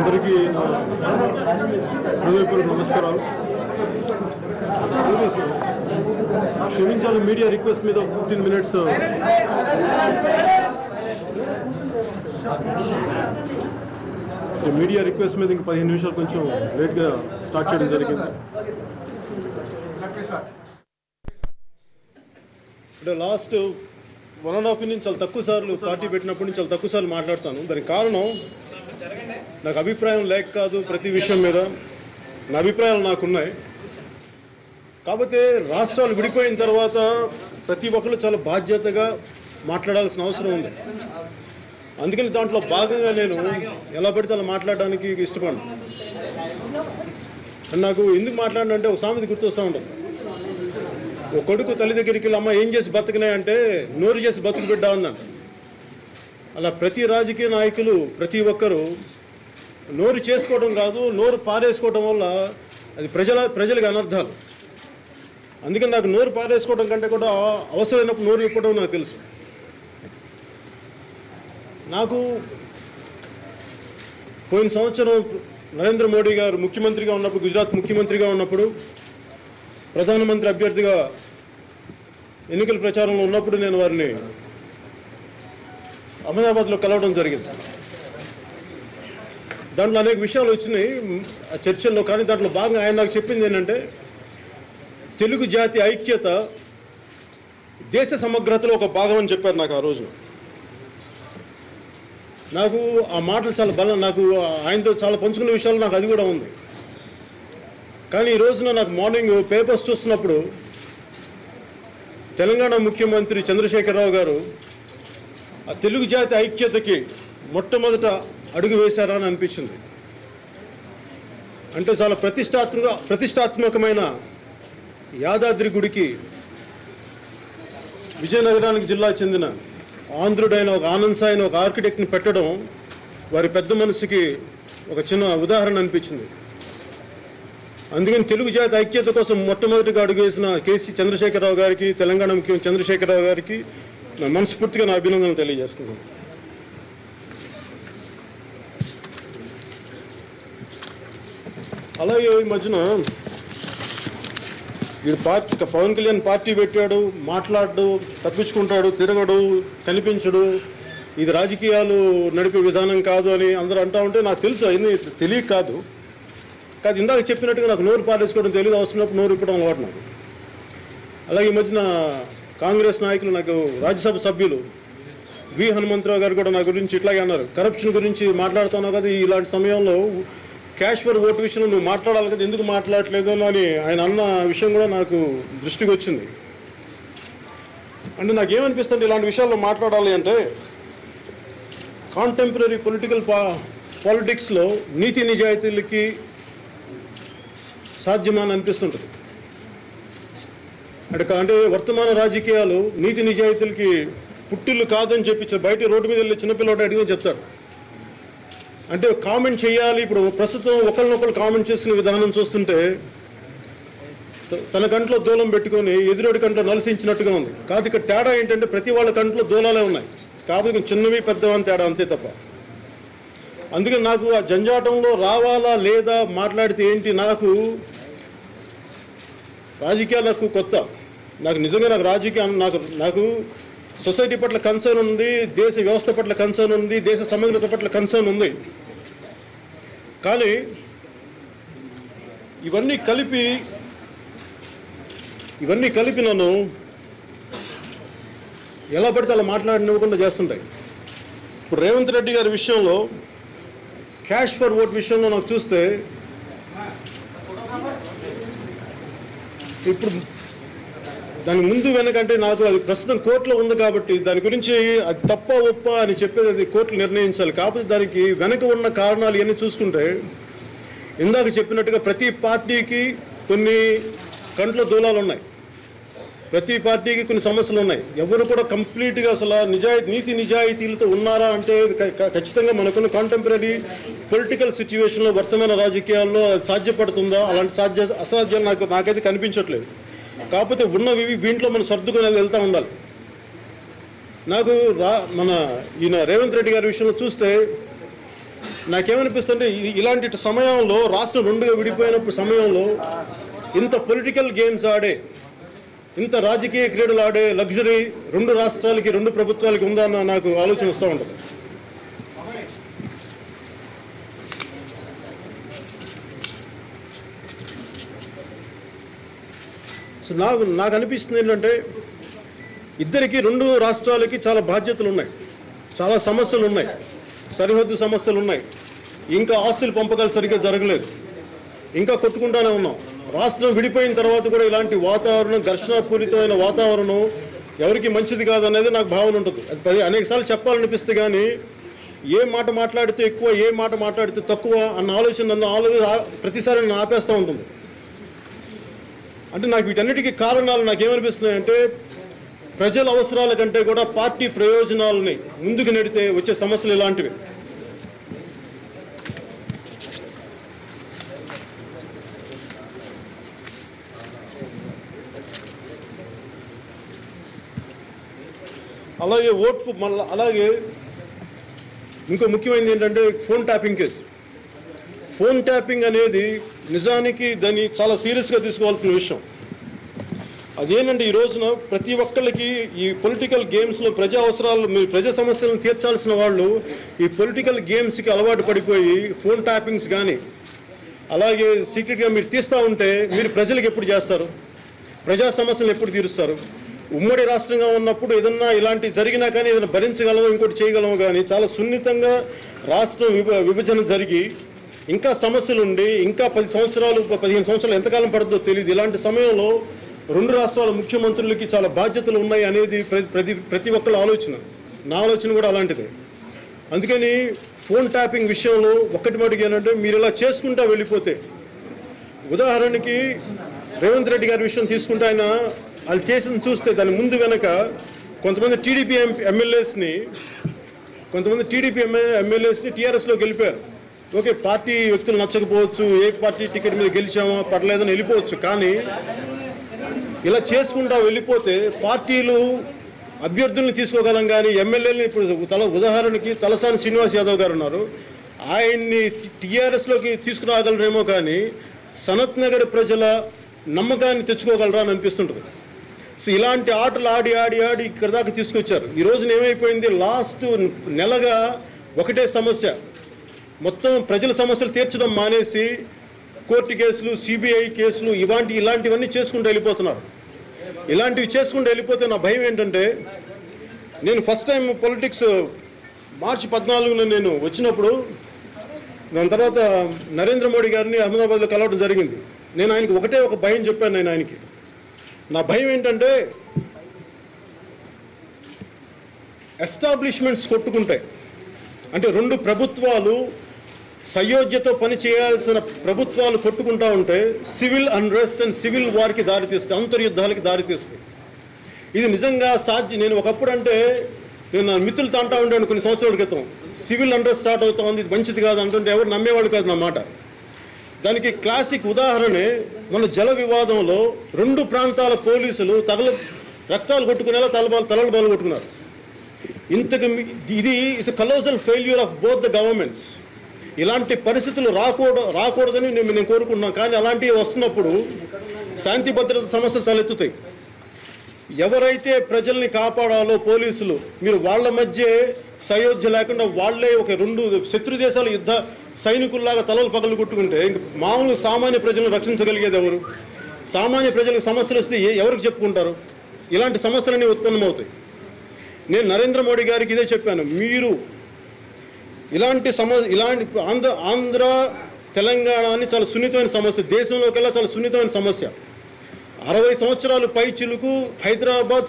అందరికీ హృదయపూర్వక నమస్కారాలు. క్షమించాలి, మీడియా రిక్వెస్ట్ మీద 15 minutes మీడియా రిక్వెస్ట్ మీద ఇంక 15 నిమిషాలు కొంచెం లేట్గా స్టార్ట్ చేయడం జరిగింది. అంటే లాస్ట్ 1.5 నుంచి చాలా తక్కువ సార్లు పార్టీ పెట్టినప్పటి నుంచి చాలా తక్కువ సార్లు మాట్లాడతాను. దానికి కారణం నాకు అభిప్రాయం లేక కాదు, ప్రతి విషయం మీద నా అభిప్రాయాలు నాకున్నాయి. కాకపోతే రాష్ట్రాలు విడిపోయిన తర్వాత ప్రతి ఒక్కరు చాలా బాధ్యతగా మాట్లాడాల్సిన అవసరం ఉంది. అందుకని దాంట్లో భాగంగా నేను ఎలా పడితే అలా మాట్లాడడానికి ఇష్టపడను. నాకు ఎందుకు మాట్లాడినంటే ఒక సామెత గుర్తొస్తూ ఉంటుంది. ఒక కొడుకు తల్లి దగ్గరికి వెళ్ళి అమ్మ ఏం చేసి బతికినాయంటే నోరు చేసి బతుకు బిడ్డ ఉందంట. అలా ప్రతి రాజకీయ నాయకులు ప్రతి ఒక్కరూ నోరు చేసుకోవడం కాదు, నోరు పారేసుకోవడం వల్ల అది ప్రజలకు అనర్థాలు. అందుకని నాకు నోరు పారేసుకోవడం కంటే కూడా అవసరమైనప్పుడు నోరు ఇప్పడం నాకు తెలుసు. నాకు పోయిన సంవత్సరం నరేంద్ర మోడీ గారు ముఖ్యమంత్రిగా ఉన్నప్పుడు, గుజరాత్ ముఖ్యమంత్రిగా ఉన్నప్పుడు, ప్రధానమంత్రి అభ్యర్థిగా ఎన్నికల ప్రచారంలో ఉన్నప్పుడు నేను వారిని అహ్మదాబాద్లో కలవడం జరిగింది. దాంట్లో అనేక విషయాలు వచ్చినాయి ఆ చర్చల్లో. కానీ దాంట్లో భాగంగా ఆయన నాకు చెప్పింది ఏంటంటే తెలుగు జాతి ఐక్యత దేశ సమగ్రతలో ఒక భాగం అని చెప్పారు నాకు ఆ రోజు. నాకు ఆ మాటలు చాలా బలం, నాకు ఆయనతో చాలా పంచుకున్న విషయాలు నాకు అది కూడా ఉంది. కానీ ఈ రోజున నాకు మార్నింగ్ పేపర్స్ చూస్తున్నప్పుడు తెలంగాణ ముఖ్యమంత్రి చంద్రశేఖరరావు గారు ఆ తెలుగు జాతి ఐక్యతకి మొట్టమొదట అడుగు వేశారా అని అనిపించింది. అంటే చాలా ప్రతిష్టాత్మకమైన యాదాద్రి గుడికి విజయనగరానికి జిల్లా చెందిన ఆంధ్రుడైన ఒక ఆనంద్ సాయిని ఒక ఆర్కిటెక్ట్ని పెట్టడం వారి పెద్ద మనసుకి ఒక చిన్న ఉదాహరణ అనిపించింది. అందుకని తెలుగు జాతి ఐక్యత కోసం మొట్టమొదటిగా అడుగు వేసిన కేసీ చంద్రశేఖరరావు గారికి, తెలంగాణ ముఖ్యమంత్రి చంద్రశేఖరరావు గారికి మనస్ఫూర్తిగా నా అభినందనలు తెలియజేసుకున్నాను. అలాగే ఈ మధ్యన వీడు పవన్ కళ్యాణ్ పార్టీ పెట్టాడు, మాట్లాడు, తప్పించుకుంటాడు, తిరగడు, కనిపించడు, ఇది రాజకీయాలు నడిపే విధానం కాదు అని అందరూ అంటూ ఉంటే నాకు తెలుసు, అవన్నీ తెలియక కాదు. కాదు, ఇందాక చెప్పినట్టుగా నాకు నోరు పారేసుకోవడం తెలియదు, అవసరమైనప్పుడు నోరు ఇప్పడం అలవాటు నాకు. అలాగే ఈ మధ్యన కాంగ్రెస్ నాయకులు, నాకు రాజ్యసభ సభ్యులు వి హనుమంతరావు గారు కూడా నా గురించి ఇట్లాగే అన్నారు, కరప్షన్ గురించి మాట్లాడుతున్నావు కదా, ఇలాంటి సమయంలో క్యాష్ ఫర్ ఓటు విషయంలో నువ్వు మాట్లాడాలి కదా, ఎందుకు మాట్లాడలేదు అని ఆయన అన్న విషయం కూడా నాకు దృష్టికి వచ్చింది. అంటే నాకేమనిపిస్తుంది, ఇలాంటి విషయాల్లో మాట్లాడాలి అంటే కాంటెంపరీ పాలిటిక్స్లో నీతి నిజాయితీలకి సాధ్యమని అనిపిస్తుంటుంది. అంటే వర్తమాన రాజకీయాలు నీతి నిజాయితీలకి పుట్టిల్లు కాదని చెప్పి బయట రోడ్డు మీద వెళ్ళి చిన్నపిల్లవాడు అడిగిన చెప్తాడు. అంటే కామెంట్ చేయాలి. ఇప్పుడు ప్రస్తుతం ఒకరినొకరు కామెంట్ చేసుకునే విధానం చూస్తుంటే తన కంట్లో దూలం పెట్టుకొని ఎదురోడి కంట్లో నలిసించినట్టుగా ఉంది. కాదు, ఇక్కడ తేడా ఏంటంటే ప్రతి వాళ్ళ కంట్లో దూలాలే ఉన్నాయి, కాబట్టి చిన్నవి పెద్దవని తేడా అంతే తప్ప. అందుకని నాకు ఆ జంజాటంలో రావాలా లేదా మాట్లాడితే ఏంటి, నాకు రాజకీయాలు నాకు కొత్త. నాకు నిజంగా నాకు రాజకీయం నాకు సొసైటీ పట్ల కన్సర్న్ ఉంది, దేశ వ్యవస్థ పట్ల కన్సర్న్ ఉంది, దేశ సమగ్రత పట్ల కన్సర్న్ ఉంది. కానీ ఇవన్నీ కలిపి నన్ను ఎలా పడితే అలా మాట్లాడనివ్వకుండా చేస్తుంటాయి. ఇప్పుడు రేవంత్ రెడ్డి గారి విషయంలో క్యాష్ ఫర్ ఓట్ విషయంలో నాకు చూస్తే ఇప్పుడు దాని ముందు వెనకంటే నాకు అది ప్రస్తుతం కోర్టులో ఉంది కాబట్టి దాని గురించి అది తప్ప ఒప్ప అని చెప్పేది అది కోర్టులు నిర్ణయించాలి. కాకపోతే దానికి వెనక ఉన్న కారణాలు ఇవన్నీ చూసుకుంటే ఇందాక చెప్పినట్టుగా ప్రతి పార్టీకి కొన్ని కంట్లో దూలాలు ఉన్నాయి, ప్రతి పార్టీకి కొన్ని సమస్యలు ఉన్నాయి. ఎవరు కూడా కంప్లీట్గా అసలు నీతి నిజాయితీలతో ఉన్నారా అంటే ఖచ్చితంగా మనకున్న కాంటెంపరీ పొలిటికల్ సిచ్యువేషన్లో వర్తమాన రాజకీయాల్లో సాధ్యపడుతుందా, అలాంటి అసాధ్యం నాకైతే కనిపించట్లేదు. కాకపోతే ఉన్నవి వీంట్లో మనం సర్దుకొని వెళ్తూ ఉండాలి. నాకు మన ఈయన రేవంత్ రెడ్డి గారి విషయంలో చూస్తే నాకేమనిపిస్తుంటే ఇలాంటి సమయంలో రాష్ట్రం రెండుగా విడిపోయినప్పుడు సమయంలో ఇంత పొలిటికల్ గేమ్స్ ఆడే, ఇంత రాజకీయ క్రీడలు ఆడే లగ్జరీ రెండు రాష్ట్రాలకి, రెండు ప్రభుత్వాలకి ఉందన్న నాకు ఆలోచన వస్తూ ఉంటుంది. సో నాకు అనిపిస్తుంది ఏంటంటే ఇద్దరికి, రెండు రాష్ట్రాలకి చాలా బాధ్యతలు ఉన్నాయి, చాలా సమస్యలు ఉన్నాయి, సరిహద్దు సమస్యలు ఉన్నాయి, ఇంకా ఆస్తుల పంపకాలు సరిగ్గా జరగలేదు, ఇంకా కొట్టుకుంటానే ఉన్నాం. రాష్ట్రం విడిపోయిన తర్వాత కూడా ఇలాంటి వాతావరణం, ఘర్షణపూరితమైన వాతావరణం ఎవరికి మంచిది కాదనేది నాకు భావన ఉంటుంది. అది అనేకసార్లు చెప్పాలనిపిస్తే కానీ ఏ మాట మాట్లాడితే ఎక్కువ, ఏ మాట మాట్లాడితే తక్కువ అన్న ఆలోచన నన్ను ప్రతిసారి నన్ను ఆపేస్తూ ఉంటుంది. అంటే నాకు వీటన్నిటికీ కారణాలు నాకేమనిపిస్తున్నాయంటే ప్రజల అవసరాల కంటే కూడా పార్టీ ప్రయోజనాలని ముందుకు నెడితే వచ్చే సమస్యలు ఇలాంటివి. అలాగే అలాగే ఇంకో ముఖ్యమైనది ఏంటంటే phone tapping case. Phone tapping అనేది నిజానికి దాన్ని చాలా సీరియస్గా తీసుకోవాల్సిన విషయం. అదేంటంటే ఈ రోజున ప్రతి ఒక్కళ్ళకి ఈ పొలిటికల్ గేమ్స్లో ప్రజా అవసరాలు, ప్రజా సమస్యలను తీర్చాల్సిన వాళ్ళు ఈ పొలిటికల్ గేమ్స్కి అలవాటు పడిపోయి ఫోన్ ట్యాపింగ్స్ కానీ అలాగే సీక్రెట్గా మీరు తీస్తూ ఉంటే మీరు ప్రజలకు ఎప్పుడు చేస్తారు? ప్రజా సమస్యలు ఎప్పుడు తీరుస్తారు? ఉమ్మడి రాష్ట్రంగా ఉన్నప్పుడు ఏదన్నా ఇలాంటి జరిగినా కానీ ఏదైనా భరించగలమో, ఇంకోటి చేయగలమో, కానీ చాలా సున్నితంగా రాష్ట్రం విభజన జరిగి ఇంకా సమస్యలు ఉండి ఇంకా 10 సంవత్సరాలు 15 సంవత్సరాలు ఎంతకాలం పడుతుందో తెలియదు. ఇలాంటి సమయంలో రెండు రాష్ట్రాల ముఖ్యమంత్రులకి చాలా బాధ్యతలు ఉన్నాయి అనేది ప్రతి ఒక్కళ్ళ ఆలోచన. నా ఆలోచన కూడా అలాంటిదే. అందుకని ఫోన్ ట్యాపింగ్ విషయంలో ఒక్కటి మటుకు ఏంటంటే మీరు ఇలా చేసుకుంటా వెళ్ళిపోతే, ఉదాహరణకి రేవంత్ రెడ్డి గారి విషయం తీసుకుంటే ఆయన వాళ్ళు చేసింది చూస్తే దాని ముందు వెనక కొంతమంది టీడీపీ ఎమ్మెల్యేస్ని టీఆర్ఎస్లోకి వెళ్ళిపోయారు. ఓకే, పార్టీ వ్యక్తులు నచ్చకపోవచ్చు, ఏ పార్టీ టికెట్ మీద గెలిచామో పడలేదని వెళ్ళిపోవచ్చు, కానీ ఇలా చేసుకుంటా వెళ్ళిపోతే పార్టీలు అభ్యర్థుల్ని తీసుకోగలం కానీ ఎమ్మెల్యేలని ఇప్పుడు ఉదాహరణకి తలసాని శ్రీనివాస్ యాదవ్ గారు ఉన్నారు, ఆయన్ని టీఆర్ఎస్లోకి తీసుకురాగలరేమో కానీ సనత్ నగర్ ప్రజల నమ్మకాన్ని తెచ్చుకోగలరా అని అనిపిస్తుంటుంది. సో ఇలాంటి ఆటలు ఆడి ఆడి ఆడి ఇక్కడ దాకా తీసుకొచ్చారు. ఈ రోజున ఏమైపోయింది, లాస్ట్ నెలగా ఒకటే సమస్య, మొత్తం ప్రజల సమస్యలు తీర్చడం మానేసి కోర్టు కేసులు, సిబిఐ కేసులు ఇలాంటివన్నీ చేసుకుంటూ వెళ్ళిపోతున్నారు. ఇలాంటివి చేసుకుంటూ వెళ్ళిపోతే నా భయం ఏంటంటే, నేను ఫస్ట్ టైం పొలిటిక్స్ మార్చి 14న నేను వచ్చినప్పుడు, దాని తర్వాత నరేంద్ర మోడీ గారిని అహ్మదాబాద్లో కలవడం జరిగింది. నేను ఆయనకి ఒక భయం చెప్పాను. నేను ఆయనకి నా భయం ఏంటంటే ఎస్టాబ్లిష్మెంట్స్ కొట్టుకుంటాయి, అంటే రెండు ప్రభుత్వాలు సయోధ్యతో పని చేయాల్సిన ప్రభుత్వాలు కొట్టుకుంటూ ఉంటే సివిల్ అన్రెస్ట్ అండ్ సివిల్ వార్కి దారితీస్తాయి, అంతర్యుద్ధాలకి దారితీస్తాయి. ఇది నిజంగా సాధ్యం. నేను ఒకప్పుడు నేను నా మిత్రులతో అంటూ ఉంటాను కొన్ని సంవత్సరాల క్రితం, సివిల్ అన్రెస్ట్ స్టార్ట్ అవుతుంది, ఇది మంచిది కాదు అంటుంటే ఎవరు నమ్మేవాడు కాదు నా మాట. దానికి క్లాసిక్ ఉదాహరణే మన జల వివాదంలో రెండు ప్రాంతాల పోలీసులు రక్తాలు కొట్టుకునేలా తలలు బాలు కొట్టుకున్నారు. ఇది it's కలోసల్ failure of both the governments. ఇలాంటి పరిస్థితులు రాకూడదని నేను కోరుకుంటున్నాను. కానీ అలాంటివి వస్తున్నప్పుడు శాంతి భద్రత సమస్యలు తలెత్తుతాయి. ఎవరైతే ప్రజల్ని కాపాడాలో పోలీసులు, మీరు వాళ్ళ మధ్య సయోధ్య లేకుండా వాళ్ళే ఒక రెండు శత్రు దేశాల యుద్ధ సైనికుల్లాగా తలలు పగలు కొట్టుకుంటే ఇంక మామూలు సామాన్య ప్రజలను రక్షించగలిగేది ఎవరు? సామాన్య ప్రజలకు సమస్యలు వస్తే ఎవరికి చెప్పుకుంటారు? ఇలాంటి సమస్యలన్నీ ఉత్పన్నమవుతాయి. నేను నరేంద్ర మోడీ గారికి ఇదే చెప్పాను, మీరు ఇలాంటి ఆంధ్ర తెలంగాణ అని చాలా సున్నితమైన సమస్య, దేశంలోకెల్లా చాలా సున్నితమైన సమస్య. 60 సంవత్సరాలు పై చిలుకు హైదరాబాద్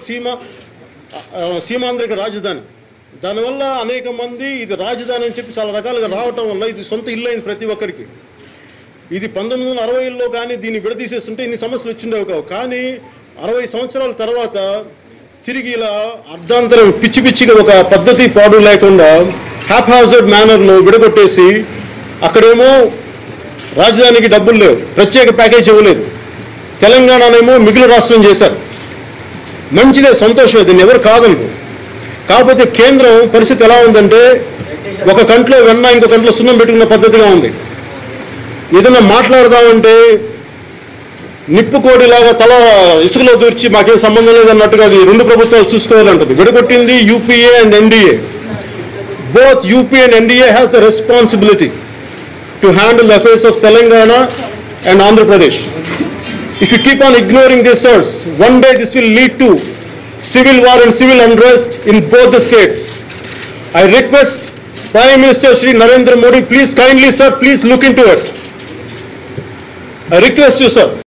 సీమాంధ్రకి రాజధాని. దానివల్ల అనేక మంది ఇది రాజధాని అని చెప్పి చాలా రకాలుగా రావటం వల్ల ఇది సొంత ఇల్లు అయింది ప్రతి ఒక్కరికి. ఇది 1960లో కానీ దీన్ని విడదీసేస్తుంటే ఇన్ని సమస్యలు వచ్చిండేవి కావు. కానీ 60 సంవత్సరాల తర్వాత తిరిగి ఇలా అర్ధాంతరం పిచ్చిగా ఒక పద్ధతి పాడు లేకుండా హ్యాప్హాజర్డ్ మేనర్లో విడగొట్టేసి, అక్కడేమో రాజధానికి డబ్బులు లేవు, ప్రత్యేక ప్యాకేజ్ ఇవ్వలేదు, తెలంగాణనేమో మిగిలిన రాష్ట్రం చేశారు. మంచిదే, సంతోషమే, దీన్ని ఎవరు కాదనుకో. కాకపోతే కేంద్రం పరిస్థితి ఎలా ఉందంటే ఒక కంట్లో వెన్న ఇంకో కంట్లో సున్నం పెట్టుకున్న పద్ధతిగా ఉంది. ఏదైనా మాట్లాడదామంటే నిప్పుకోడిలాగా తల ఇసుకలో దూర్చి మాకేం సంబంధం లేదన్నట్టుగా అది రెండు ప్రభుత్వాలు చూసుకోవాలంటుంది. విడగొట్టింది UPA and NDA. Both UPA and NDA has the responsibility to handle the affairs of Telangana and Andhra Pradesh. If you keep on ignoring this source, one day this will lead to civil war and civil unrest in both the states. I request Prime Minister Shri Narendra Modi, please kindly sir, please look into it. I request you sir.